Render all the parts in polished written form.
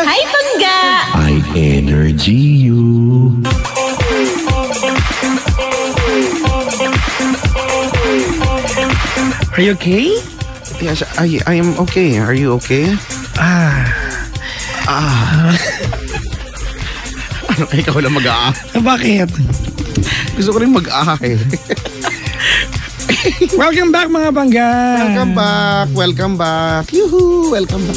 Hi, Pangga! I energy you. Are you okay? Yes, I am okay. Are you okay? Ano, ikaw lang mag-ah? Bakit? Gusto ko rin mag-ah eh. Welcome back mga Pangga. Welcome back. Yoo-hoo, welcome back.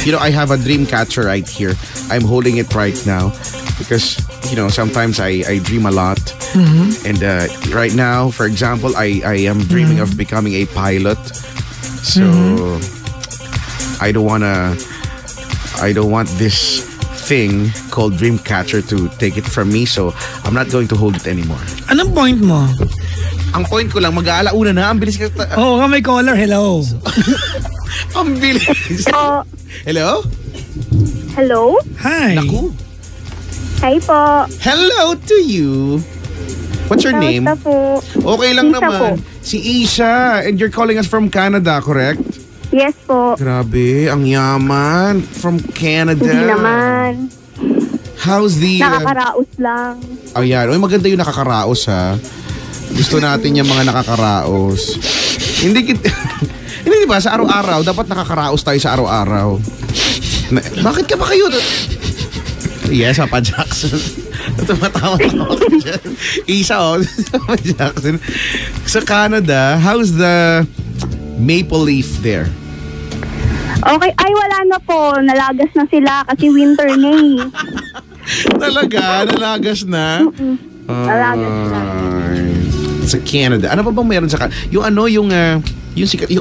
You know, I have a dream catcher right here. I'm holding it right now because, you know, sometimes I dream a lot. And right now, for example, I am dreaming of becoming a pilot. So I don't want this thing called Dreamcatcher to take it from me, so I'm not going to hold it anymore. Anong point mo? Ang point ko lang, mag-aalauna na, ang bilis ka. Oo, may caller, hello. Ang bilis. Hello? Hello? Hi. Naku. Hi po. Hello to you. What's your name? Po? Okay lang Isa naman. po. Si Isha, and you're calling us from Canada, correct? Yes po. Grabe, ang yaman. From Canada. Hindi naman. How's the... Nakakaraos lang. Ayan. Uy, maganda yung nakakaraos, ha? Gusto natin yung mga nakakaraos. Hindi diba? Sa araw-araw, dapat nakakaraos tayo sa araw-araw. Bakit ka ba kayo? Yes, Papa Jackson. Tumatawa-tawa ka dyan. Isa, Papa Jackson. Sa Canada, how's the maple leaf there? Okay. Ay, wala na po. Nalagas na sila kasi winter na eh. Talaga? Nalagas na? Nalagas na. Sa Canada. Ano pa bang meron sa Canada? Yung ano, yung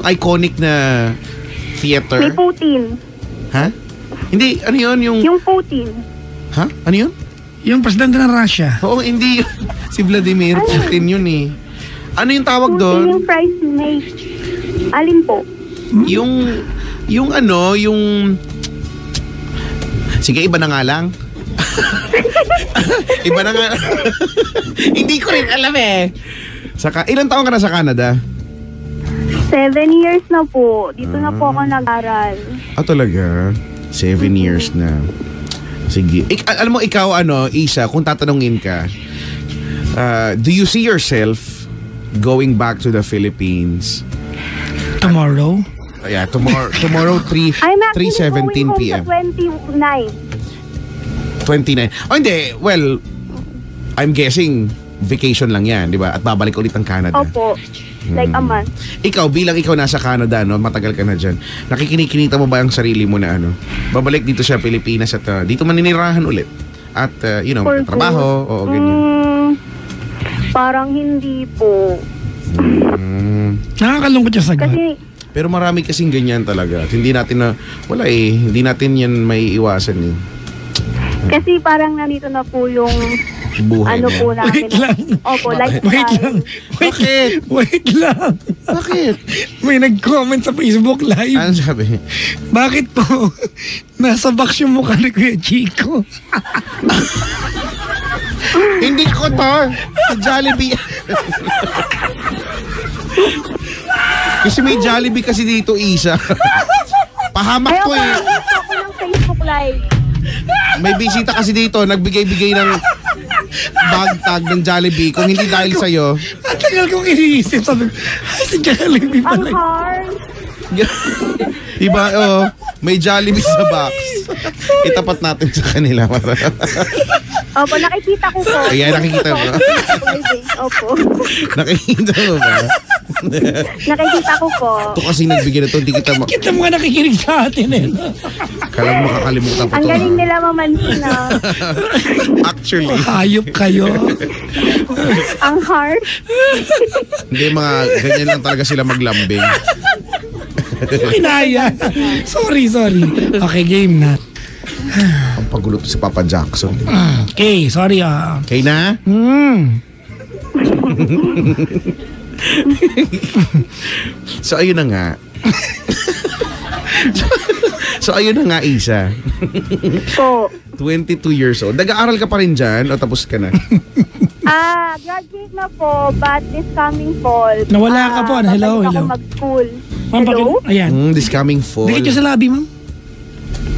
iconic na theater? May Putin. Ha? Hindi, ano yun? Yung Putin. Ha? Ano yun? Yung presidente ng Russia. Oo, hindi. Si Vladimir Putin yun eh. Ano yung tawag doon? Putin yung prize mate. Alin po? Yung ano, yung... Sige, iba na nga lang. Iba na nga. Hindi ko rin alam eh. Ilan taon ka na sa Canada? 7 years na po. Dito na po ako nag-aral. Talaga? 7 years na. Sige. Alam mo, ikaw, Isa, kung tatanungin ka, do you see yourself going back to the Philippines? Tomorrow? Yeah, tomorrow 3:17 p.m. I'm actually going home sa 29. 29. Oh, hindi. Well, I'm guessing vacation lang yan, di ba? At babalik ulit ang Canada. Opo. Like a month. Ikaw, bilang ikaw nasa Canada, no? Matagal ka na dyan. Nakikinig-kinita mo ba ang sarili mo na babalik dito sa Pilipinas at dito maninirahan ulit? At, trabaho, o ganyan. Parang hindi po. Nakakalungkot yung sagot. Pero marami kasing ganyan talaga. At hindi natin hindi natin yan may iwasan eh. Kasi parang nandito na po yung buhay niya. po namin. Wait lang. Opo, lifestyle. Wait lang. Bakit? Wait lang. Bakit? May nag-comment sa Facebook Live. Ano sabi? Bakit po? Nasa box yung mukha ni Kuya Chico. Hindi ko to. Sa Jollibee. Kasi may Jollibee kasi dito, Isa. Pahamak ko eh. Ako ng Facebook Live. May bisita kasi dito, nagbigay-bigay ng bag tag ng Jollibee. Kung hindi dahil sa'yo. Ang tagal kong iniisip. Sabi ko, si Jollibee Ang pala. hard. Diba, may Jollibee sa box. Itapat natin sa kanila. Opo, nakikita ko po. Ayan, nakikita mo. Opo. Nakikita mo ba? Nakikita ko po. Ito kasi nagbigay na ito, hindi kita Kita mo nga nakikinig sa atin eh. Kala mo makakalimutan pa ito. Ang galing nila mamansin na. Actually. Hayop kayo. Ang hard. Hindi, mga ganyan lang talaga sila maglambing. Kinaya. Sorry. Okay, game na. Ang pagulo to si Papa Jackson. Okay, sorry Okay na? So ayun na nga. So ayun na nga, Isa. Po. 22 years old. Nag-aaral ka pa rin dyan o tapos ka na? Graduate na po, but this coming fall. Nawala ka po. Hello. Ako mag-school. Ma'am, Hello? ayan. This coming fall. Dikit nyo sa labi, ma'am.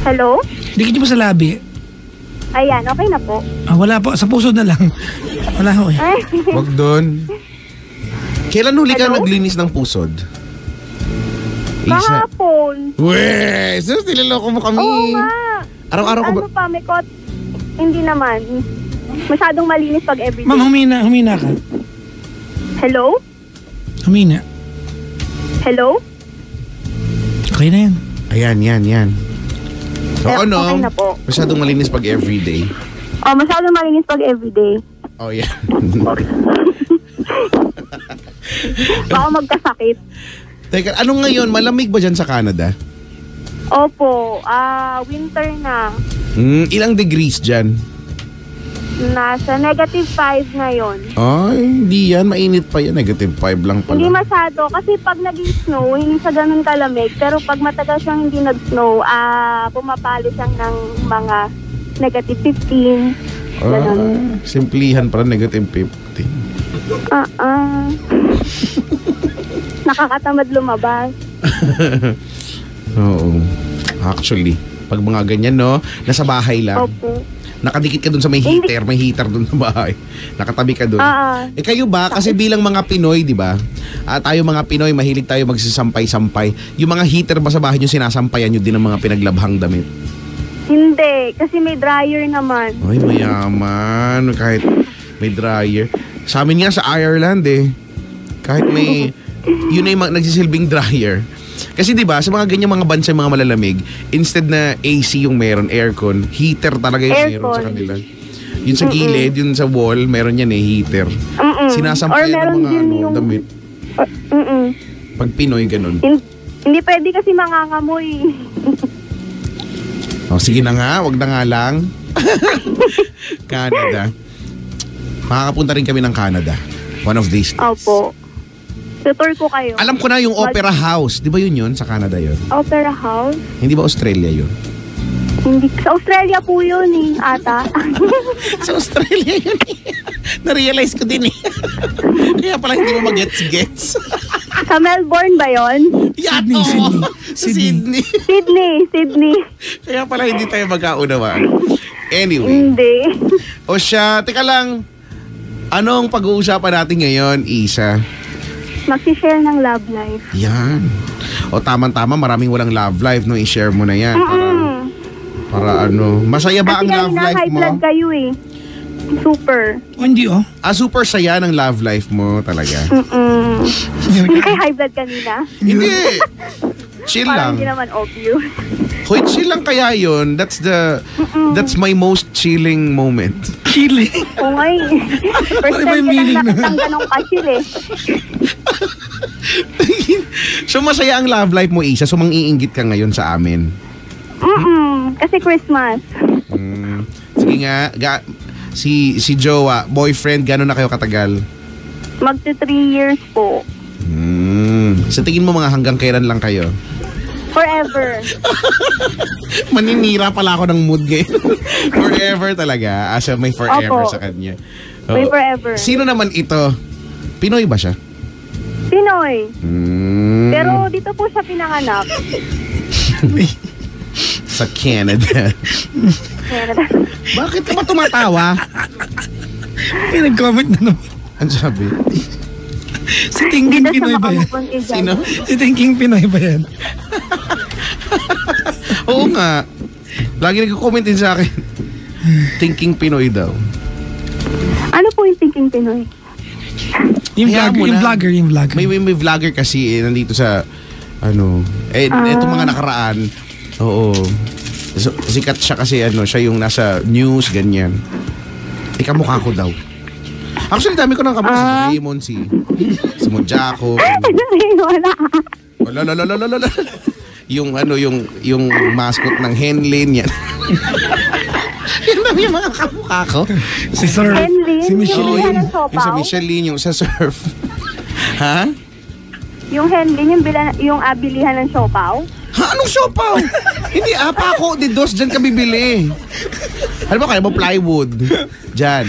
Hello? Dikit nyo pa sa labi. Ayan, okay na po. Wala po. Sa puso na lang. Wala ho eh. Ay, Wag doon. Kailan huli ka Hello? naglinis ng pusod? Isa. kahapon. Weh! Sus, niloloko mo kami. Oo nga. Araw-araw ko ba? Ano pa, may kot? Hindi naman. Masyadong malinis pag everyday. Ma'am, humina ka. Hello? Humina. Hello? Okay na yan. Ayan, yan. So ano? Okay na po. Masyadong malinis pag everyday. Oh, masyadong malinis pag everyday. Oh, yeah. Baka magkasakit. Teka, ano ngayon? Malamig ba dyan sa Canada? Opo, winter na. Ilang degrees dyan? Nasa -5 ngayon. Ay, hindi yan. Mainit pa yan. -5 lang Hindi pala. masyado kasi pag nag-snow, hindi siya ganun kalamig. Pero pag matagal siyang hindi nag-snow, pumapalo siyang ng mga -15. Ganun. Simplihan para -50. Nakakatamad lumabas. Oo. Actually, pag mga ganyan, no? Nasa bahay lang. Opo. Nakadikit ka dun sa may heater. May heater dun sa bahay. Nakatabi ka dun. Eh kayo ba? Kasi bilang mga Pinoy, di ba? Tayo mga Pinoy, mahilig tayo magsisampay-sampay. Yung mga heater ba sa bahay nyo, sinasampayan nyo din ng mga pinaglabhang damit? Hindi, kasi may dryer naman. Ay, mayaman. Kahit may dryer. Sa amin nga sa Ireland kahit may, yun na yung nagsisilbing dryer. Kasi 'di ba sa mga ganyan mga bansa mga malalamig, instead na AC yung meron, aircon, heater talaga yung meron sa kanila. Yun sa gilid, yun sa wall, meron yan heater. Sinasampayan ng mga damit. Pag Pinoy ganun. Hindi pwede kasi mangangamoy. Sige na nga, wag na nga lang. Canada. Makakapunta rin kami ng Canada. One of these days. Opo. Tutor ko kayo. Alam ko na yung Opera House. Di ba yun? Sa Canada yun? Opera House? Hindi ba Australia yun? Hindi. Sa Australia po yun ata. Sa Australia yun Na-realize ko din Kaya pala hindi mo mag-gets-gets. Sa Melbourne ba yun? Sydney. Sydney. Kaya pala hindi tayo magkaunawaan. Anyway. Hindi. O siya, teka lang. Anong pag-uusapan natin ngayon, Isa? Mag-share ng love life. Yan. O tama-tama, maraming walang love life, no? I-share mo na yan. Para ano. Masaya ba ang love life high mo? blood kayo Super. Hindi Super saya ng love life mo talaga. Hindi kay high blood kanina. Hindi. Chill lang. Parang hindi naman obvious. Hoy, chill lang kaya yun. That's my most chilling moment. Chile. Oo nga First Ano ba time yung meaning kitang nun? nakitang ganong ka-chill So masaya ang love life mo, Isa. So mang-iinggit ka ngayon sa amin. Kasi Christmas. Sige nga, si Jowa, boyfriend, gano'n na kayo katagal? Magto 3 years po. Sa tingin mo mga hanggang kailan lang kayo? Forever. Maninira pala ako ng mood ngayon. Forever talaga. Siya may forever Opo. sa kanya. May forever. Sino naman ito? Pinoy ba siya? Pinoy. Pero dito po siya pinanganak. Sa Canada. Canada. Bakit ka ba tumatawa? May nag-comment na naman. Ano sabi? Si Thinking Hindi Pinoy siya ba yan? makamupon Sino? Si Thinking Pinoy ba yan? Oo nga. Lagi nagko-comment din sa akin. Thinking Pinoy daw. Ano po yung thinking Pinoy? Yung Hayaan mo vlogger, na. yung vlogger. May vlogger kasi nandito sa etong mga nakaraan. Oo. So, sikat siya kasi siya yung nasa news ganyan. Ikamukha ko daw. Actually, dami ko nang kamukha si Raymond, si Mojako. Wala. Wala. Yung yung mascot ng Henlin yan. Yan daw yung mga kamukha ko. Si Sir. Henlin? Si Michelle. Yung yung siopaw? sa Michelin, yung sa surf. Ha? Yung Henlin, yung bilihan ng siopaw? Ha? Anong siopaw? Hindi, ako. Didos, dyan ka bibili. Ano ba kaya mo? Plywood. Dyan.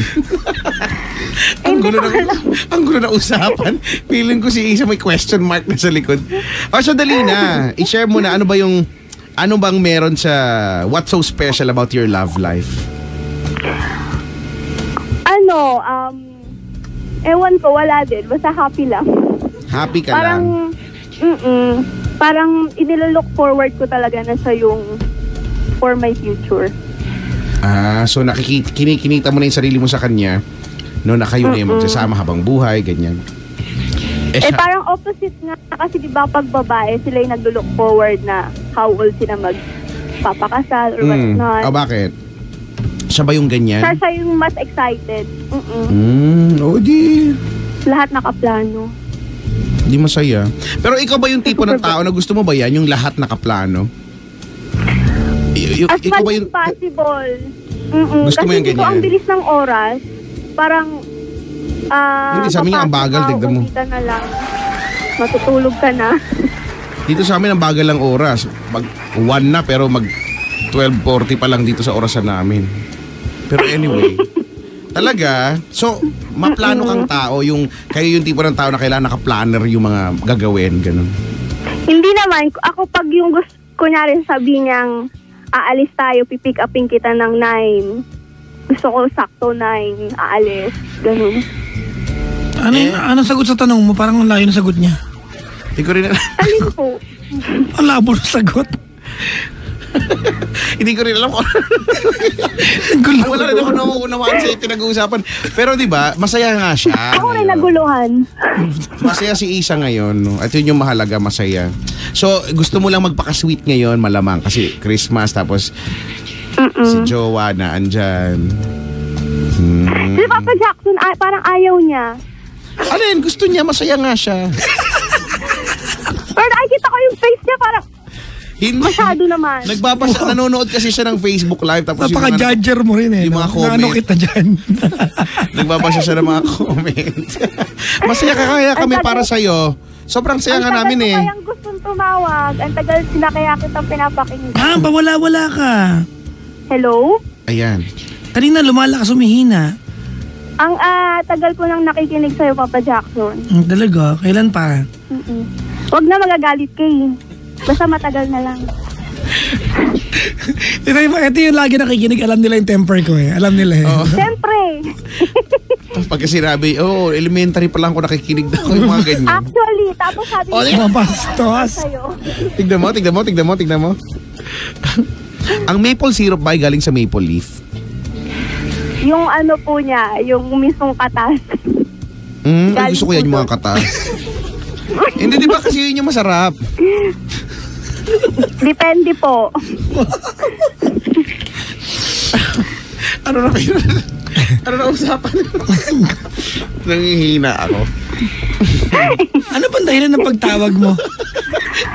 Ang gulo na usapan. Feeling ko si Isa may question mark na sa likod. O, so dali na. I-share mo na ano bang meron sa what's so special about your love life? Ewan ko, wala din. Basta happy lang. Happy ka Parang, lang? Parang inilook forward ko talaga na siya yung for my future. So kinikita mo na yung sarili mo sa kanya no, na kayo na yung magsasama habang buhay, ganyan. Parang opposite nga kasi diba pag babae, sila yung naglo-look forward na how old sila magpapakasal or whatnot. Bakit? Siya ba yung ganyan? Siya yung mas excited. Di. Lahat nakaplano. Di masaya. Pero ikaw ba yung tipo ng tao na gusto mo ba yan, yung lahat nakaplano? As ikaw much ba as yung possible. Gusto mo yung ganyan? Kasi ang bilis ng oras, parang hindi, sa amin ang bagal, tignan mo. Ka na lang. Matutulog ka na. Dito sa amin ang bagal ng oras. Mag 1 na pero mag 12:40 pa lang dito sa orasan namin. Pero anyway, talaga, so maplano kang tao, kayo yung tipo ng tao na kailangan naka-planner yung mga gagawin, ganun. Hindi naman, ako pag yung gusto, kunyari sabi niyang aalis tayo, pipick upin kita ng 9. Gusto ko sakto 9, aalis, ganun. Anong sagot sa tanong mo? Parang ang layo na sagot niya. Hindi ko rin Alin po? Ang labo na sagot. Hindi ko rin alam kung wala rin ako nauunawaan sa pinag-uusapan. Pero di ba masaya nga siya. Ako rin naguluhan. Masaya si Isa ngayon, no? At yun yung mahalaga, masaya. So gusto mo lang magpaka-sweet ngayon, malamang kasi Christmas, tapos si Jowa na andyan. Si Papa Jackson, parang ayaw niya. Alin, gusto niya, masaya nga siya. Pero nakikita ko yung face niya, parang masyado naman. Nanonood kasi siya ng Facebook Live, tapos napaka-judger mo rin yung mga comment. Naano kita dyan. Nagbabasa siya ng mga comment. Masaya kaya kami para sa'yo. Sobrang saya nga namin eh. Ang tagal ko kayang gustong tumawag. Ang tagal kaya kitang pinapakinggan. Wala ka. Hello? Ayan. Kanina lumalakas, umihina. Ang tagal ko nang nakikinig sa'yo, Papa Jackson. Talaga? Kailan pa? Huwag na magagalit kay. Basta matagal na lang. Ito yung lagi nakikinig, alam nila yung temper ko eh. Alam nila eh. Siyempre. Pagka sinabi, elementary pa lang ako nakikinig na yung mga ganyan. Actually, tapos sabi mga bastos. Tignan mo. Ang maple syrup ba ay galing sa maple leaf? Yung ano po niya, yung mismong katas. Gusto ko yan yung mga katas. Hindi, di ba kasi yun yung masarap? Depende po. Ano na usapan? Nangihina ako. Ano bang dahilan ng pagtawag mo?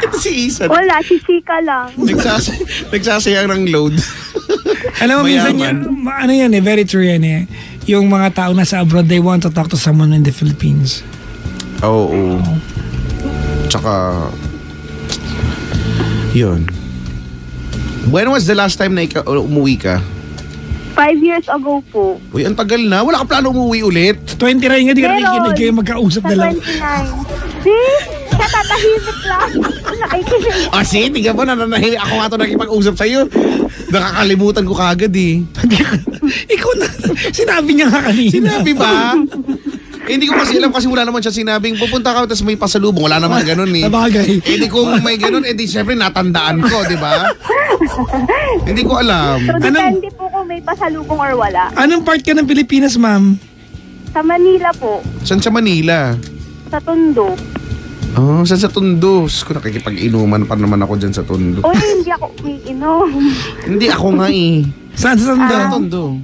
Ito si Isa. Wala, si Chika lang. Nagsasayang ng load. Alam mo, minsan yan, very true yan eh. Yung mga tao nasa abroad, they want to talk to someone in the Philippines. Oo. Tsaka, yun. When was the last time na umuwi ka? 5 years ago po. Uy, ang tagal na. Wala ka plano umuwi ulit? 20 rin nga, di ka nakikinig kayo magkausap sa na lang. 29. See? Katatahimik lang. Nakikinig. See? Tingnan mo, nananahimik. Ako nga ito nakipag-usap sa'yo. Nakakalimutan ko kagad eh. Ikaw na. Sinabi niya nga kanina. Sinabi ba? Hindi ko kasi alam kasi wala naman siya sinabing pupunta ka tapos may pasalubong. Wala naman ganun eh. Sabagay. Hindi kung may ganun, siyempre natandaan ko, di ba? Hindi ko alam. So, depende po kung may pasalubong or wala. Anong part ka ng Pilipinas, ma'am? Sa Manila po. Saan sa Manila? Sa Tondo. Saan sa Tondo? Kung nakikipag-inuman pa naman ako dyan sa Tondo. Hindi ako umiinom. Hindi ako nga eh. Saan sa Tondo? Sa Tondo.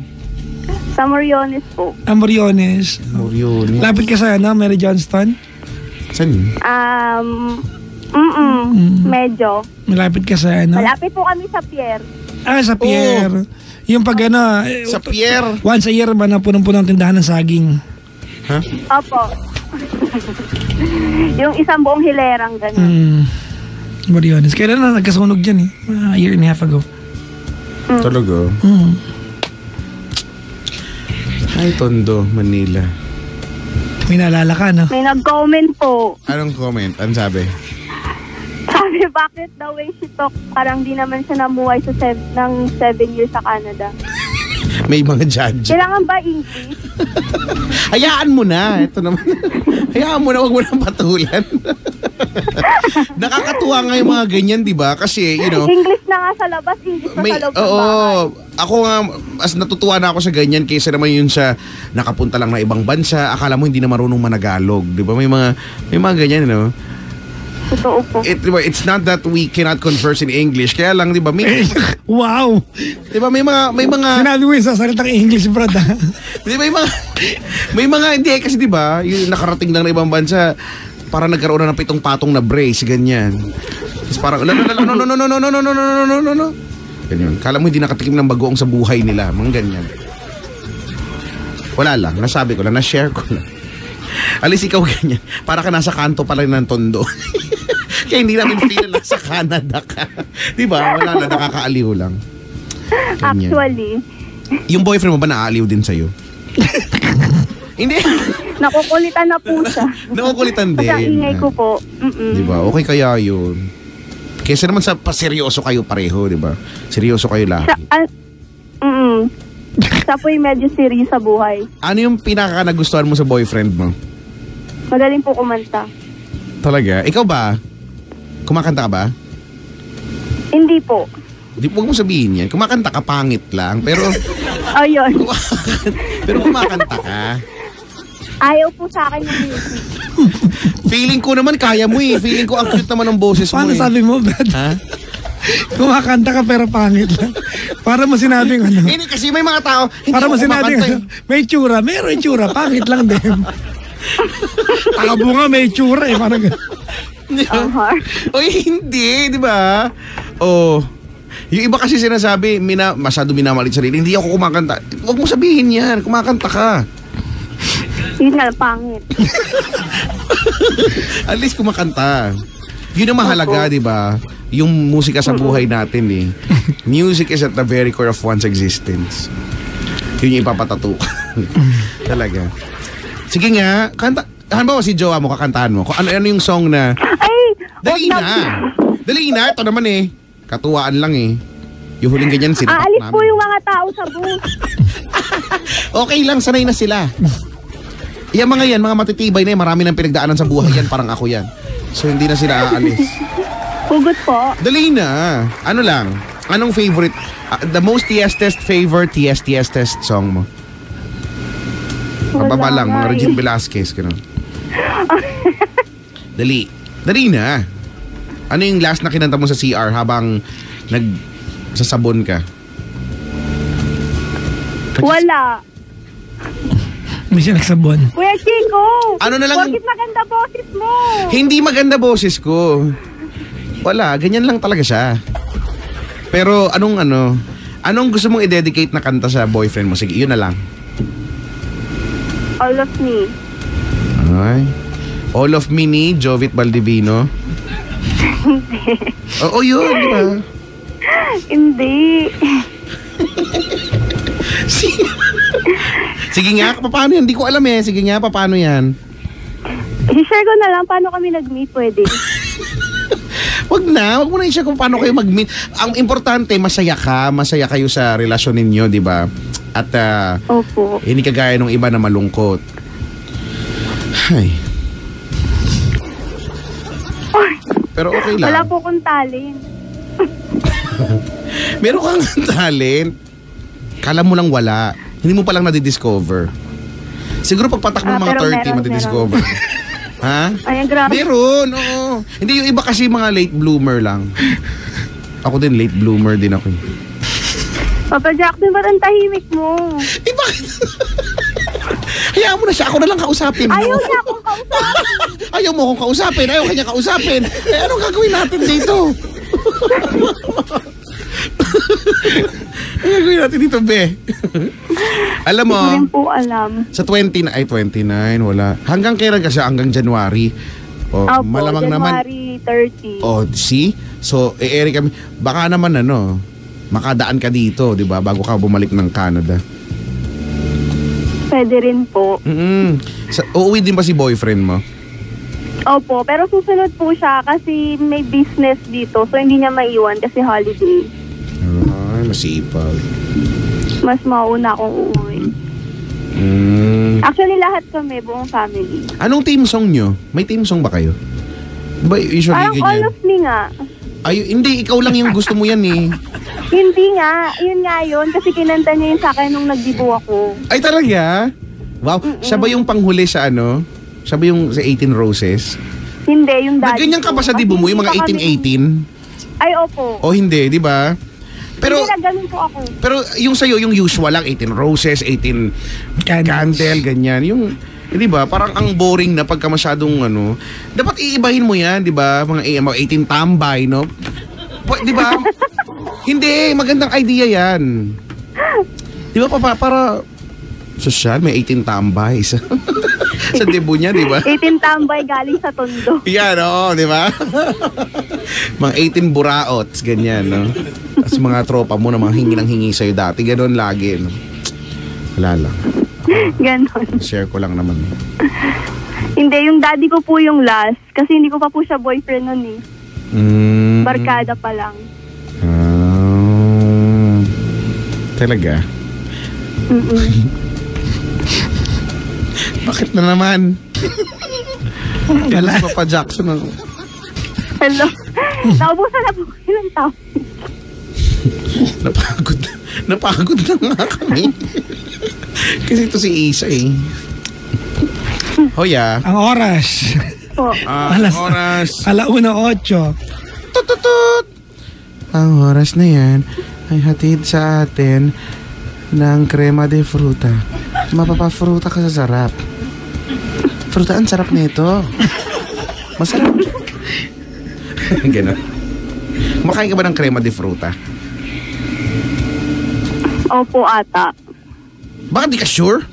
Sa Moriones po. Moriones. Moriones. Lapit ka sa Mary Johnston? Saan? Medyo. Malapit ka sa Malapit po kami sa Pier. Sa Pier. Yung pag sa Pier. Once a year ba na punong-punong tindahan ng saging? Ha? Opo. Yung isang buong hilerang gano'n. Moriones. Kailan na nagkasunog dyan eh? A year and a half ago. Talaga? Ay, Tondo, Manila. May naalala ka, no? May nag-comment po. Anong comment? Anong sabi? Sabi, bakit the way she talk, parang di naman siya namuhay ng 7 years sa Canada. May mga judge. Kailangan ba English? Hayaan mo na. Ito naman. Hayaan mo na, wag mo nang patulan. Nakakatuwa nga yung mga ganyan, di ba? Kasi, you know, English na nga sa labas, English na sa loob ng bahay. Ako nga, as natutuwa na ako sa ganyan kaysa naman yun sa nakapunta lang na ibang bansa, akala mo hindi na marunong managalog, di ba? May mga ganyan, you know? Totoo po. Diba, it's not that we cannot converse in English, kaya lang, di ba, Wow! di ba, may mga Sinabi mo yung sasalitang English, brad, ha? di ba, may mga, hindi, kasi di ba, yung nakarating lang na ibang bansa, parang nagkaroon na ng 7 patong na brace, ganyan. Tapos parang, no. Ganyan. Kala mo hindi nakatikim ng bagoong sa buhay nila, mga ganyan. Wala lang, nasabi ko lang, na-share ko lang. Alis ikaw ganyan, para ka nasa kanto pa lang ng Tondo. Kaya hindi namin feel na nasa Canada ka. Di ba? Wala na, nakakaaliw lang. Ganyan. Actually, Yung boyfriend mo ba naaaliw din sa'yo? Hindi. nakukulitan na po siya. Nakukulitan din. Kasi ang ingay ko po. Di ba? Okay kaya yun. Kesa naman sa seryoso kayo pareho, di ba? Seryoso kayo lahat. Siya po yung medyo serious sa buhay. Ano yung pinaka nagustuhan mo sa boyfriend mo? Magaling po kumanta. Talaga? Ikaw ba? Kumakanta ka ba? Hindi po. Huwag mo sabihin yan. Kumakanta ka, pangit lang. Pero, Ayun. pero kumakanta ka. Ayaw po sa akin yung music. Feeling ko naman, kaya mo eh. Feeling ko ang cute naman ng boses mo Paano eh. sabi mo, brad? Ha? Kumakanta ka pero pangit lang. Para mo sinabing ano. Hindi, kasi may mga tao, hindi Para mo ako sinabing kumakanta ano. May tsura. Meron tsura. Pangit lang din. Takabo nga may tsura eh. Parang Oy, hindi, di ba? Oh. Yung iba kasi sinasabi, masyado minamalit sarili. Hindi ako kumakanta. Huwag mo sabihin yan. Kumakanta ka. Yun nga, pangit. At least kumakanta. Yun ang mahalaga, di ba? Yung musika sa buhay natin eh. Music is at the very core of one's existence. Yun yung ipapatato. Talaga. Sige nga, kanta. Halimbawa si Jowa mo, kakantahan mo. Kung ano yung song na... Ay! Dali na! Dali na! Ito naman eh. Katuwaan lang eh. Yung huling ganyan sila. Aalis po yung mga tao sa bus. Okay lang, sanay na sila. Yung mga yan, mga matitibay na yan, marami nang pinagdaanan sa buhay yan, parang ako yan. So hindi na sila aalis. Hugot po. Dali na. Ano lang? Anong favorite? The most tiestest favorite tiestest song mo? Pababa lang, mga Regine Velasquez. Ganun. Dali. Dali na. Ano yung last na kinanta mo sa CR habang nagsasabon ka? Wala. may siya nagsabon. Kuya Chico! Ano na lang- Bakit maganda boses mo? Hindi maganda boses ko. Wala, ganyan lang talaga siya. Pero anong gusto mong i-dedicate na kanta sa boyfriend mo? Sige, yun na lang. All of me. Ay. All of Me ni Jovit Baldivino. Oo, yun, di ba? Hindi. Sige nga, paano yan? Hindi ko alam eh. Sige nga, paano yan? I-share ko na lang paano kami nag-meet, pwede. Wag mo na i-share kung paano kayo mag-meet. Ang importante, masaya kayo sa relasyon ninyo, di ba? At Opo. hindi kagaya ng iba na malungkot. Ay. Pero okay lang. Wala po kong talent. Meron kang talent. Kala mo lang wala. Hindi mo palang nadidiscover. Siguro pagpatak mo ng mga pero 30, madidiscover. Ha? Ay, ang grabe. Meron, oo. Hindi, yung iba kasi mga late bloomer lang. Ako din, late bloomer din ako. Papa Jackson, ba't ang tahimik mo? Eh, bakit? Hayaan mo na siya. Ako na lang kausapin. Ayaw niya akong kausapin. Ayaw mo akong kausapin. Ayaw kanya kausapin. Eh, anong gagawin natin dito? Anong gagawin natin dito, be? Alam mo, Hindi rin po alam. sa 29, wala. Hanggang kailan kasi? Hanggang January. O, Opo, malamang naman. January 30. O, see? So, eri kami. Baka naman makadaan ka dito, di ba? Bago ka bumalik ng Canada. Pwede rin po. Uuwi din ba si boyfriend mo? Opo, pero susunod po siya kasi may business dito. So, hindi niya maiwan kasi holiday. Ay, masipag. Mas mauna akong uuwi. Actually, lahat kami, buong family. Anong team song nyo? May team song ba kayo? Diba usually Parang ganyan? all of me nga. Ay, hindi, ikaw lang yung gusto mo yan eh. Hindi nga, yun nga yun. Kasi kinanta niya yun sa akin nung nagdibo ako. Ay, talaga? Wow, siya ba yung panghuli sa ano? Siya ba yung sa 18 Roses? Hindi, yung daddy. Ganyan ka ba sa dibo mo, yung mga 18-18? Ay, opo. O hindi, di ba? Pero, hindi na ganun po ako. pero yung sa'yo, yung usual lang, 18 Roses, 18 Candle, ganyan. Yung, di ba, parang ang boring na pagka masyadong ano. Dapat iibahin mo yan, di ba? Mga 18 Tambay, no? Di ba? Hindi, magandang idea yan. Di ba, para sosyal, may 18 tambay sa debut niya, di ba? 18 tambay galing sa Tondo. Yan, oo, di ba? Mga 18 buraots, ganyan, no? Tapos mga tropa mo na mga hingi ng hingi sa'yo dati, gano'n lagi, no? Wala lang. Ganon. Share ko lang naman. Hindi, yung daddy ko po yung last. Kasi hindi ko pa po siya boyfriend nun eh. Barkada pa lang. Talaga? Bakit na naman? Wala. Papa Jackson. Hello? Naubusan na po kayo ng tao. Napagod na nga kami. Kasi ito si Isa eh. Hoya. Ang oras. Po. Oras. 1:08. Tututut. Ang oras na yan ay hatid sa atin ng crema de fruta. Mapapafruta ka sa sarap. Fruta, ang sarap nito. Masarap. Ganun. Makain ka ba ng crema de fruta? Opo ata. Baka di ka sure?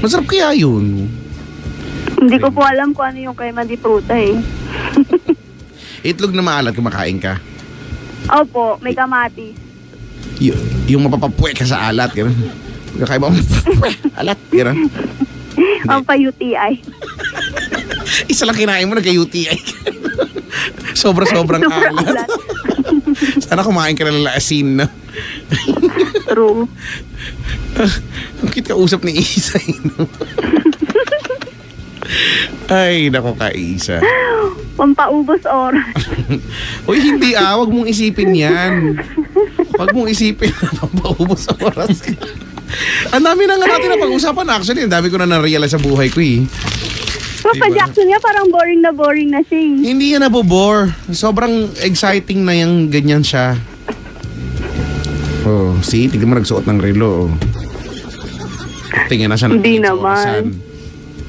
Masarap kaya yun. Hindi ko po alam kung ano yung crema di fruta eh. Itlog na maalat kumakain ka. Opo, may kamatis. Yung mapapapuwe ka sa alat, gano'n. Kaya ba alat, gano'n. Ang pa-UTI. Isa lang kinain mo, nagka-UTI. Sobrang alat. Sana kumain ka ng laasin, no? True. Ang cute kausap ni Isa, no? Ay, nako ka, Isa. Pampaubos oras. Uy, hindi wag mong isipin yan. Wag mong isipin na pampaubos oras. Ang dami na nga natin na pag-usapan. Actually, ang dami ko na na-realize sa buhay ko eh. Papa Jackson niya parang boring na siya eh. Hindi yan nabobore. Sobrang exciting na yung ganyan siya. Oh, see? Tignan mo nagsuot ng relo. Tingnan na siya ng Hindi naman.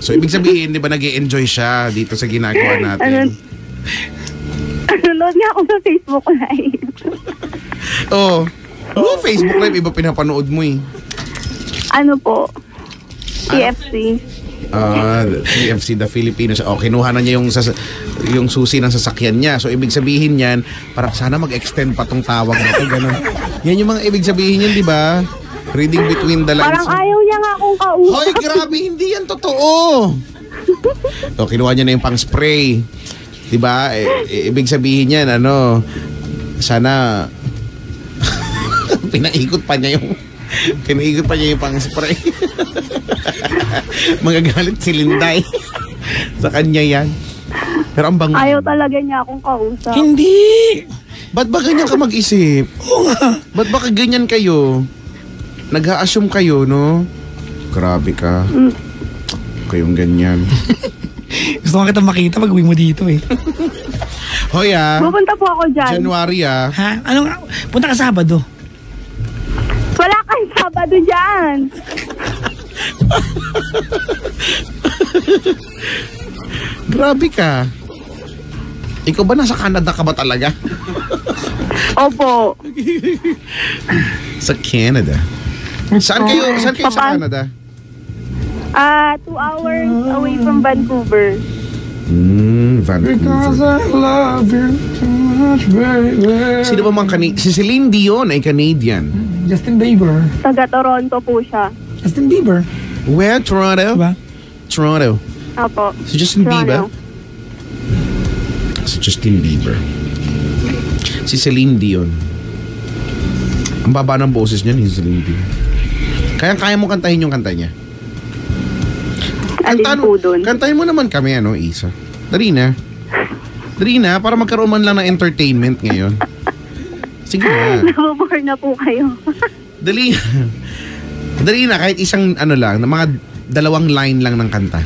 So, ibig sabihin, di ba nag-e-enjoy siya dito sa ginagawa natin? Nanonood nga ako sa Facebook Live. Oh, Facebook Live, iba pinapanood mo eh. Ano po? TFC. TFC, The Filipinos. Oh, kinuha na niya yung susi ng sasakyan niya. So, ibig sabihin yan, parang sana mag-extend pa tong tawag na ito. Ganun. Yan yung mga ibig sabihin yan, di ba? Reading between the lines. Parang ayaw niya nga akong kausap. Hoy, grabe, hindi yan totoo. So, kinuha niya na yung pang-spray. Di ba? Ibig sabihin yan, sana pinaikot pa niya yung pang-spray. Magagalit si Linday. Sa kanya yan. Pero ang bango. Ayaw talaga niya akong kausap. Hindi. Ba't ba ganyan ka mag-isip? Oo nga. Ba't ba ganyan kayo? Nag-a-assume kayo, no? Grabe ka. Kayong ganyan. Gusto ko kita makita pag uwi mo dito eh. Hoy Pupunta po ako dyan. January Ha? Anong, punta ka Sabado. Wala kang Sabado dyan. Grabe ka. Ikaw ba nasa Canada ka ba talaga? Opo. Sa Canada. Saan kayo sa Canada? 2 hours away from Vancouver. Vancouver. I love you too much, baby. Sino ba si Celine Dion ay Canadian. Justin Bieber. Taga Toronto po siya. Justin Bieber. Where? Toronto? Diba? Toronto. Opo. Si Justin Bieber? Si Justin Bieber. Si Celine Dion. Ang baba ng boses niya ni Celine Dion. Kaya mo kantahin yung kanta niya. Alin po dun? Kantahin mo naman kami, Isa. Dali na. Para magkaroon man lang ng entertainment ngayon. Sige na. Nabobore na po kayo. Dali na, kahit isang lang, mga 2 line lang ng kanta.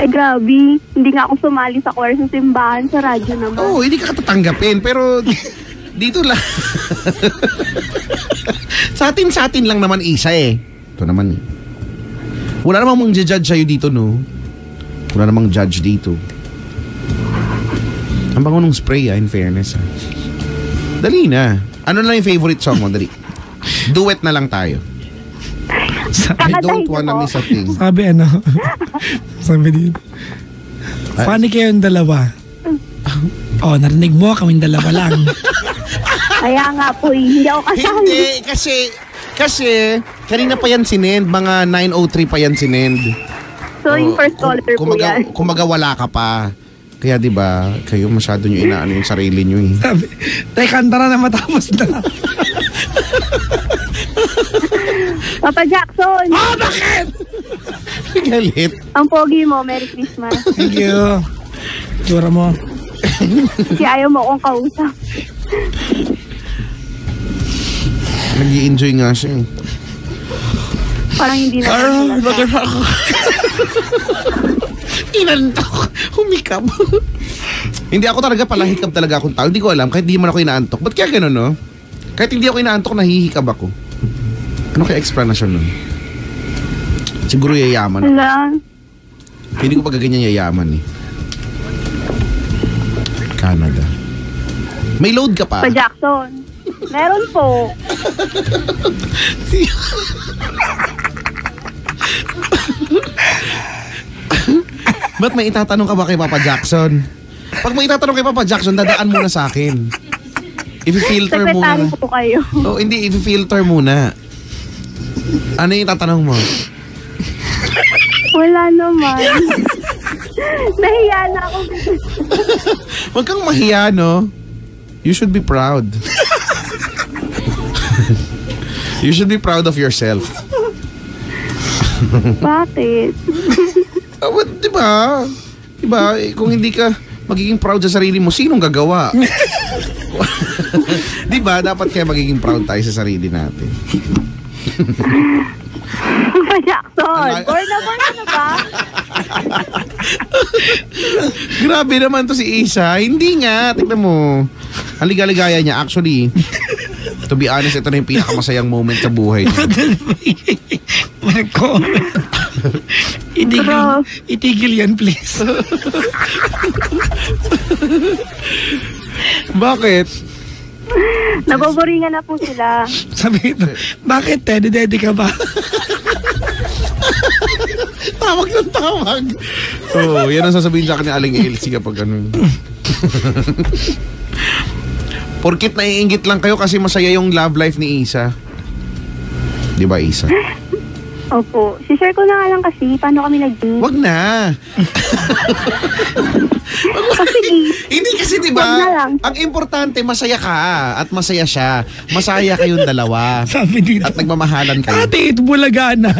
Grabe. Hindi nga ako sumali sa choir sa simbahan, sa radyo naman. Oo, hindi ka tatanggapin, pero dito lang. sa atin lang naman Isa eh. Ito naman eh. Wala namang mag-judge sa'yo dito, no? Wala namang judge dito. Ang bango nung spray, in fairness. Dali na. Ano lang yung favorite song mo? Dali. Duet na lang tayo. I don't wanna miss a thing. Sabi dito. Funny kayong dalawa. Narinig mo, kaming dalawa lang. Kaya nga po, hindi ako kasali. Hindi, kasi kanina pa yan sinend, mga 9:03 pa yan sinend. So, yung first caller po yan. Kumaga wala ka pa. Kaya 'di ba, kayo masyado nyo inaano yung sarili nyo eh. Sabi, kanta na matapos na. Papa Jackson! Bakit? Galit. Ang pogi mo, Merry Christmas. Thank you. Tsura mo. Kasi ayaw mo akong kausap. Nag-i-enjoy nga siya eh. Parang hindi na. ako. Inantok. Humikap. Hindi ako talaga palahikab talaga akong tao. Hindi ko alam, kahit di man ako inaantok. Ba't kaya gano'n, no? Kahit hindi ako inaantok, nahihikab ako. Ano kaya explanation nun? Siguro yayaman. Wala. Hindi ko pa gaganyan yayaman eh. Canada. May load ka pa? Papa Jackson. Meron po. Ba't may itatanong ka ba kay Papa Jackson? Pag may itatanong kay Papa Jackson, dadaan muna sa akin. I-filter muna. Sekretary po kayo. Oh, hindi, i-filter muna. Ano yung tatanong mo? Wala naman. Nahiya na ako. Huwag kang mahiya, no? You should be proud. You should be proud of yourself. Bakit? Diba? Kung hindi ka magiging proud sa sarili mo, sinong gagawa? Diba? Dapat kaya magiging proud tayo sa sarili natin. Papa Jackson, born na ba? Grabe naman to si Isa. Hindi nga, tignan mo. Ang ligaligaya niya. Actually, to be honest, ito na yung pinakamasayang moment sa buhay niya. Marco. Itigil yan, please. Bakit? Naboboringan na po sila. Sabi ito, bakit? Dedi ka ba? Tawag ng tawag. Oh, yan ang sasabihin sa akin ni Aling Elsie kapag ganun. Porkit naiinggit lang kayo kasi masaya yung love life ni Isa. Di ba, Isa? Opo. Si-share ko na nga lang kasi paano kami nag-date. Wag na. Hindi kasi di ba? Ang importante masaya ka at masaya siya. Masaya kayong dalawa. Sabi dito. At nagmamahalan kayo. Ate, itbulaga na.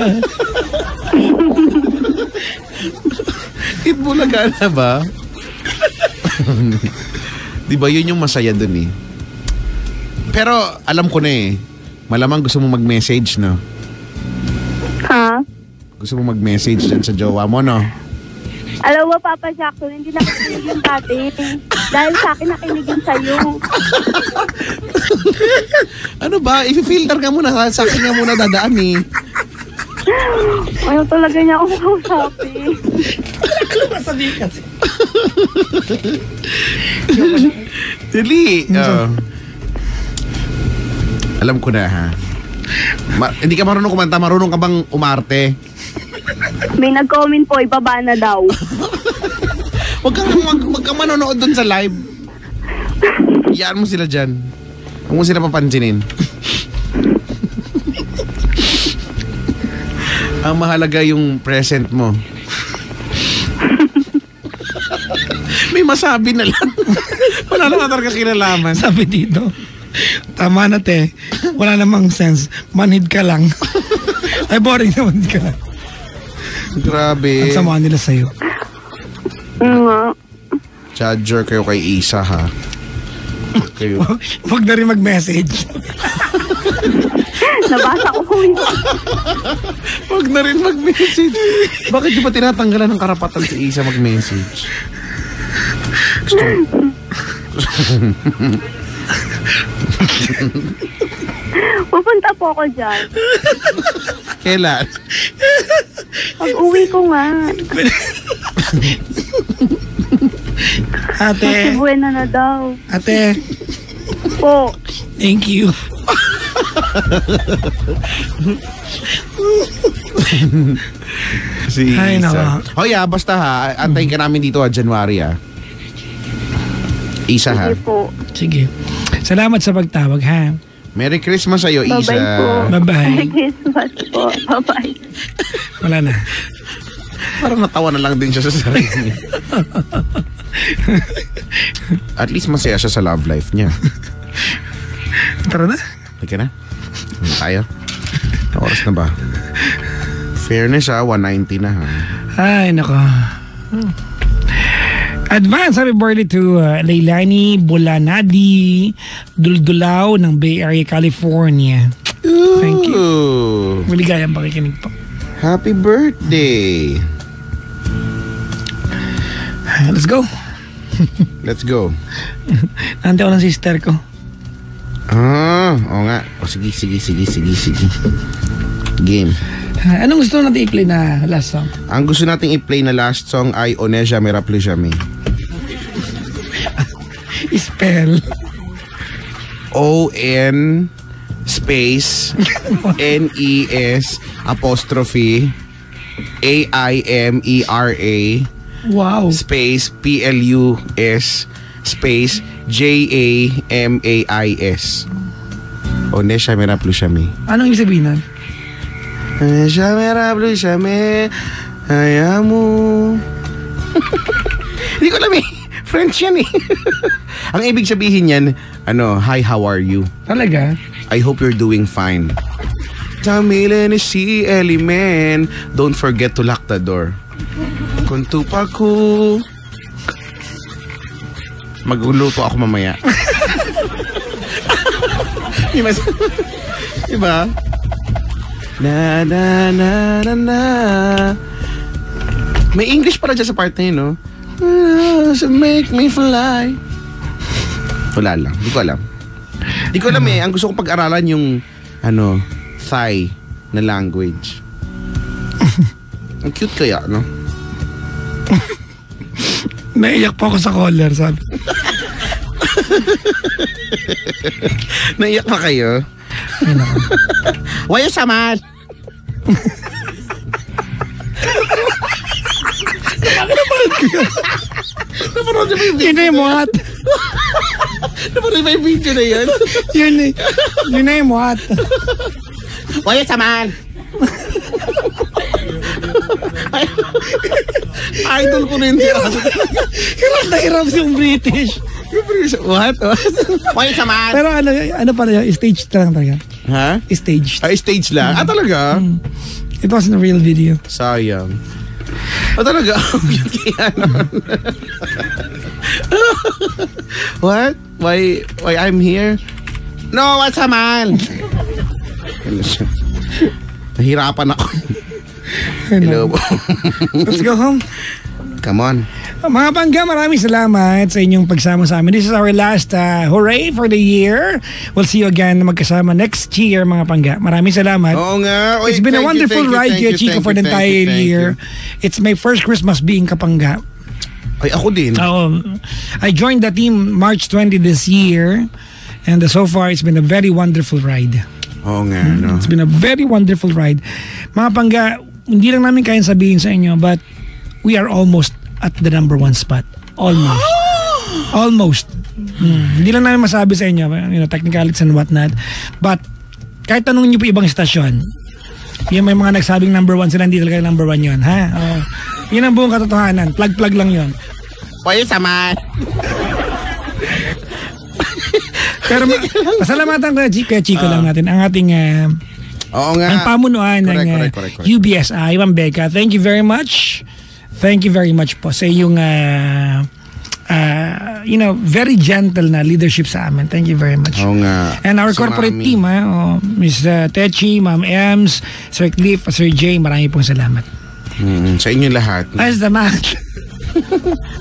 Itbulaga na ba? Di ba yun yung masaya dun eh. Pero alam ko na eh. Malamang gusto mo mag-message, no? Ha? Gusto mo mag-message dyan sa jowa mo, no? Alam mo, Papa Jackson, hindi na nakikinig yung dati. Dahil sa akin nakinig yung sa'yo. Ano ba? I-filter ka muna. Sa akin nga muna dadaan eh. Ayaw talaga niya akong kausapin. Masabi kasi. Dili. Alam ko na ha. Hindi ka marunong kumanta, marunong ka bang umarte? May nag-comment po, ibaba na daw. Wag kang manonood dun sa live. Iyaan mo sila dyan. Huwag mo sila papansinin. Ang mahalaga yung present mo. May masabi na lang. Wala naman talaga kinalaman. Sabi dito, tama na te, wala namang sense. Manhid ka lang. Ay, boring na manhid ka lang. Grabe. Ang sama nila sa'yo. Judger kayo kay Isa, ha? Kayo. Huwag na rin mag-message. Nabasa ko po yun. Huwag na rin mag-message. Bakit di ba tinatanggalan ng karapatan si Isa mag-message? Gusto Pupunta po ako dyan. Kailan? Pag uwi ko nga. Ate, Buena na daw. ate, Po. thank you. Si Ay, Isa. nako. Hoy, basta ha. Antayin ka namin dito January, ha? Isa, ha? Sige po. Sige. Salamat sa pagtawag, ha? Merry Christmas sa'yo, Isa. Bye-bye po. Bye-bye. Merry Christmas po. Bye-bye. Wala na. Parang natawa na lang din siya sa sarili niya. At least masaya siya sa love life niya. Tara na. Halika na. Ano tayo? Ang oras na ba? Fairness, ha? 190 na, ha? Ay, nako. Advance happy birthday to Leilani Bolanadi Duldulao ng Bay Area, California. Thank you. Ooh. Maligayang pakikinig po. Happy birthday. Let's go. Let's go. Nante ako ng sister ko. Oo nga. O sige. Game. Anong gusto natin i-play na last song? Ang gusto nating i-play na last song ay Oneja Mera Plus Jamais. Spell. O-N space N-E-S apostrophe A-I-M-E-R-A Wow. space P-L-U-S space J-A-M-A-I-S. Oneja Mera Plus Jamais. Anong ibig sabihin nun? Oneja Mera Plus Jamais Ayamu. Hindi ko alam eh. French yan eh. Ang ibig sabihin yan, hi, how are you? Talaga? I hope you're doing fine. Tamile ni si Elimen. Don't forget to lock the door. Kuntupa ko. Magluluto ako mamaya. Diba? Na na na na na. May English pala dyan sa part na yun, no? So make me fly. Wala lang. Di ko alam. Di ko alam eh. Ang gusto kong pag-aralan yung Thai na language. Ang cute kaya, no? Naiyak po ako sa caller, sabi. Naiyak na kayo? Why you saman? Napanood niyo ba yung video? Yun na yung muhat. Napanood ba yung video na yan? Yun na yung muhat. Why you saman? Idol ko rin siya. Hirap na hirap yung British. What? Why you saman? Pero ano pala yun? Staged lang talaga. Ha? Staged. Ay, stage lang? Ah, talaga? It wasn't a real video. Sayang. Ah, talaga? What? Why I'm here? No, what's man? Nahirapan ako. Hello. Let's go home. Come on. Mga Pangga, maraming salamat sa inyong pagsama sa amin. This is our last hooray for the year. We'll see you again magkasama next year, mga Pangga. Maraming salamat. Oo nga. Oy, It's been a wonderful ride here, Chico, for the entire year. It's my first Christmas being Kapangga. Ay, ako din. I joined the team March 20 this year. And so far, it's been a very wonderful ride. Oo nga, no? It's been a very wonderful ride. Mga Pangga, hindi lang namin kayang sabihin sa inyo, but we are almost at the number 1 spot. Almost. Almost. Hindi lang namin masabi sa inyo, technicalities and whatnot. But, kahit tanongin niyo po ibang stasyon, Yung may mga nagsabing number 1 sila, hindi talaga number 1 yun, ha? Yun ang buong katotohanan. Plug lang yun. Pwede sama. Pero pasalamatan ko kaya Chico lang natin ang ating Oo nga. ang pamunuan ng correct. UBSI, Ma'am Becca. Thank you very much. Thank you very much po sa iyong very gentle na leadership sa amin. Thank you very much. Oo nga. And our Si corporate Mami. team, Ms. Techi, Ma'am Ems, Sir Cliff, Sir Jay, marami pong salamat. Sa inyo lahat. Ayos naman.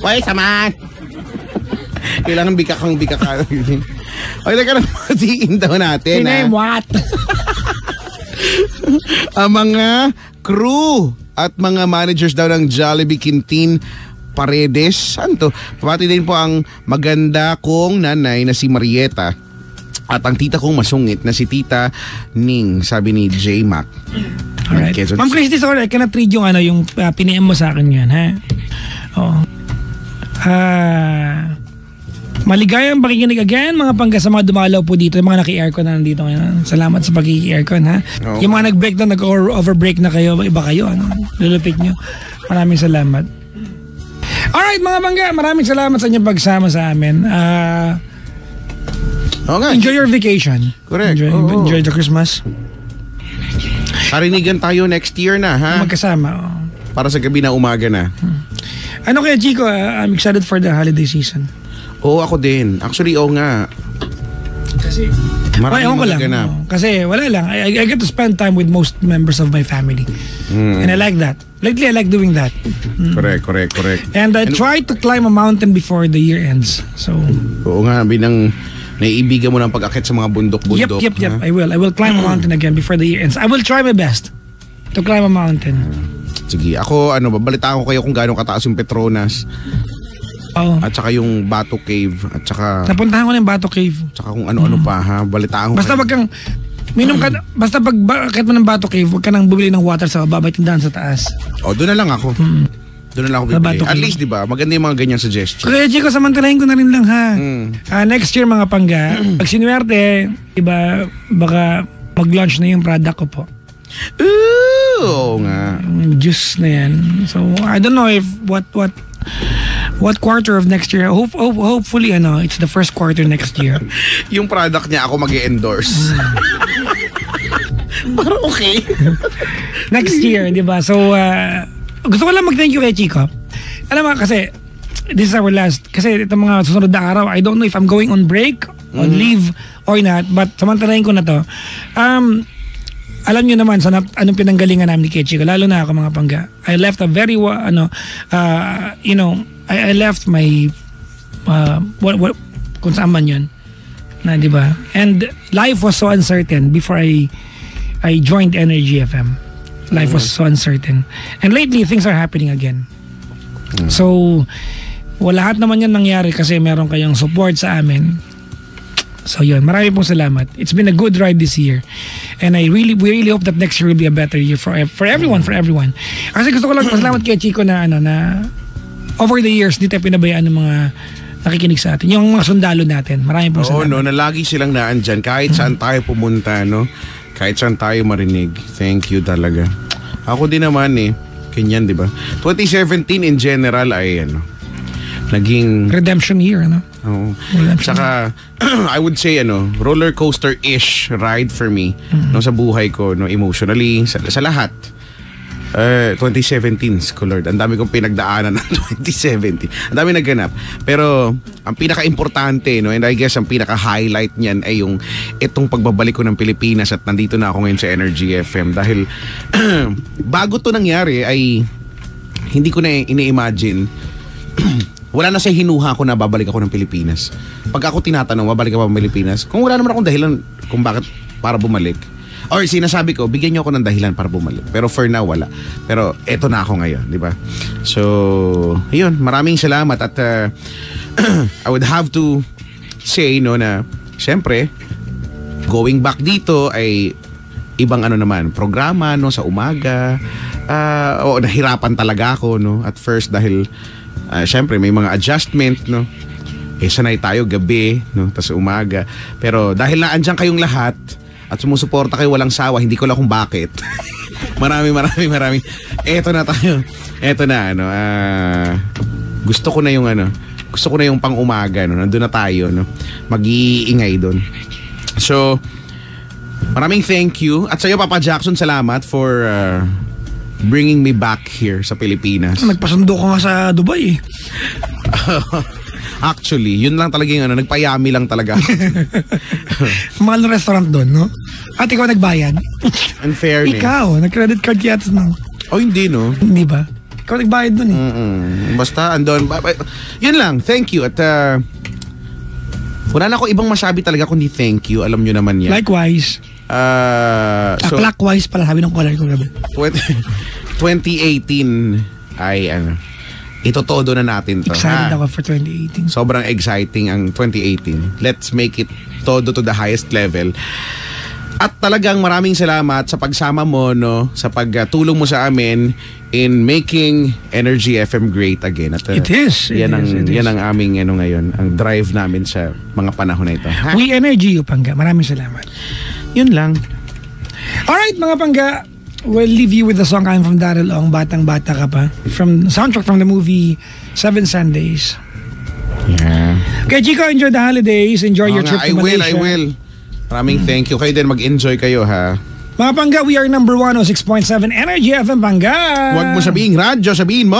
Pwede sama. Kailangan bika ka. Okay, teka na, matiin daw natin. Pinay what? Ang mga crew at mga managers daw ng Jollibee Quintin Paredes. Saan to? Pabati din po ang maganda kong nanay na si Marieta at ang tita kong masungit na si Tita Ning, sabi ni J. Mac. Alright. Quezon Ma'am Christy, sorry, I cannot read yung piniem mo sa akin yun, ha? Oo. Maligayang pakikinig again, mga pangga sa mga dumalaw po dito, yung mga naki-aircon na nandito ngayon. Salamat sa pag-i-aircon, ha? Oo. Yung mga nag-break na, nag-overbreak na kayo, iba kayo, ano? Lulupit nyo. Maraming salamat. Alright, mga pangga, maraming salamat sa inyong pagsama sa amin. Okay. Enjoy your vacation. Correct. Enjoy the Christmas. Karinigan tayo next year na, ha? Magkasama. Para sa gabi na umaga na. Ano kaya, Chico? I'm excited for the holiday season. Oo, ako din. Actually, oo nga. Kasi Maraming ewan ko lang. magaganap. Kasi wala lang. I get to spend time with most members of my family. And I like that. Lately, I like doing that. Correct. And I try to climb a mountain before the year ends. So, Oo nga, binang naiibigan mo ng pag-akit sa mga bundok-bundok. yep. ha? I will. I will climb a mountain again before the year ends. I will try my best to climb a mountain. Sige, ako, babalitaan ko kayo kung gaano kataas yung Petronas Oh. at saka yung Bato Cave at saka Napuntahan ko na yung Bato Cave. kung ano-ano pa, ha? Balitaan ko Basta kayo. wag kang minom ka, basta pag akit mo ng Bato Cave, wag ka nang bumili ng water sa baba, may tindahan sa taas. Doon na lang ako. Doon na lang ako Sa bibili. Bato At Cave. least, di ba? Maganda yung mga ganyang suggestion. Kaya Chico, samantalahin ko na rin lang, ha. Next year, mga pangga, pag sinuwerte, iba, baka mag-launch na yung product ko po. Oo nga. Yung juice na yan. So, I don't know if what quarter of next year. Hopefully, it's the first quarter next year. Yung product niya ako mag-endorse. Parang okay. Next year, di ba? So, gusto ko lang mag-thank you kay Chico. Alam mo, kasi, this is our last, kasi itong mga susunod na araw, I don't know if I'm going on break, on leave, or not, but samantalahin ko na to. Alam nyo naman sa anong pinanggalingan namin ni Chico, lalo na ako mga pangga. I left a very, I left my, what, kung saan man yun, na di ba? And life was so uncertain before I joined Energy FM. Life was so uncertain. And lately, things are happening again. So, lahat naman yan nangyari kasi meron kayong support sa amin. So yun, marami pong salamat. It's been a good ride this year. And we really hope that next year will be a better year for everyone. Kasi gusto ko lang pasalamat kay Chico na over the years, di tayo pinabayaan ng mga nakikinig sa atin. Yung mga sundalo natin. Marami pong Oo, salamat. na lagi silang naandyan. Kahit saan tayo pumunta, no? Kahit saan tayo marinig. Thank you talaga. Ako din naman ganyan, di ba? 2017 in general ay naging Redemption year, Oo. Saka I would say roller coaster-ish ride for me sa buhay ko, emotionally, sa lahat. 2017, Lord. Ang dami kong pinagdaanan ng 2017. Ang dami nagganap. Pero ang pinaka-importante, and I guess ang pinaka-highlight niyan ay itong pagbabalik ko ng Pilipinas at nandito na ako ngayon sa Energy FM. Dahil bago to nangyari ay hindi ko na ini-imagine wala na sa hinuha ko na babalik ako ng Pilipinas. Pag ako tinatanong, babalik ako ng Pilipinas, kung wala naman akong dahilan kung bakit para bumalik. Or sinasabi ko, bigyan niyo ako ng dahilan para bumalik. Pero for now, wala. Pero eto na ako ngayon, di ba? So, ayun, maraming salamat. At I would have to say, na syempre, going back dito ay ibang naman, programa, sa umaga. Nahirapan talaga ako, at first dahil syempre may mga adjustment, sanay tayo gabi, tas umaga. Pero dahil naandyan kayong lahat at sumusuporta kayo walang sawa, hindi ko lang kung bakit. Maraming. Eto na tayo. Eto na, gusto ko na yung pang-umaga, nandun na tayo, mag-iingay doon. So, maraming thank you. At sa'yo, Papa Jackson, salamat for bringing me back here sa Pilipinas. Nagpasundo ko nga sa Dubai eh. Actually, yun lang talaga yung nagpayami lang talaga. Mahal na restaurant doon, no? At ikaw nagbayad? In fairness. Ikaw, nag-credit card yata no? Oh, hindi, no? Hindi ba? Ikaw nagbayad doon eh. Basta, andon. Yun lang, thank you. At wala na ako ibang masabi talaga kundi thank you. Alam nyo naman yan. Likewise. Clockwise pala, sabi ng caller ko gabi. 2018 ay itotodo na natin to. Excited ako for 2018. Sobrang exciting ang 2018. Let's make it todo to the highest level. At talagang maraming salamat sa pagsama mo, sa pagtulong mo sa amin in making Energy FM great again. At, it is. Yan ang aming ngayon, ang drive namin sa mga panahon na ito. We Energy you, Pangga. Maraming salamat. Yun lang. Alright, mga Pangga. We'll leave you with the song I'm from Daryl Ong, Batang Bata Ka Pa. From soundtrack from the movie 7 Sundays. Yeah. Okay, Chico, enjoy the holidays. Enjoy your trip to Malaysia. I will. Maraming thank you. Kayo din, mag-enjoy kayo, ha? Mga Pangga, we are number 106.7 Energy FM, Pangga. Huwag mo sabihin radyo, sabihin mo.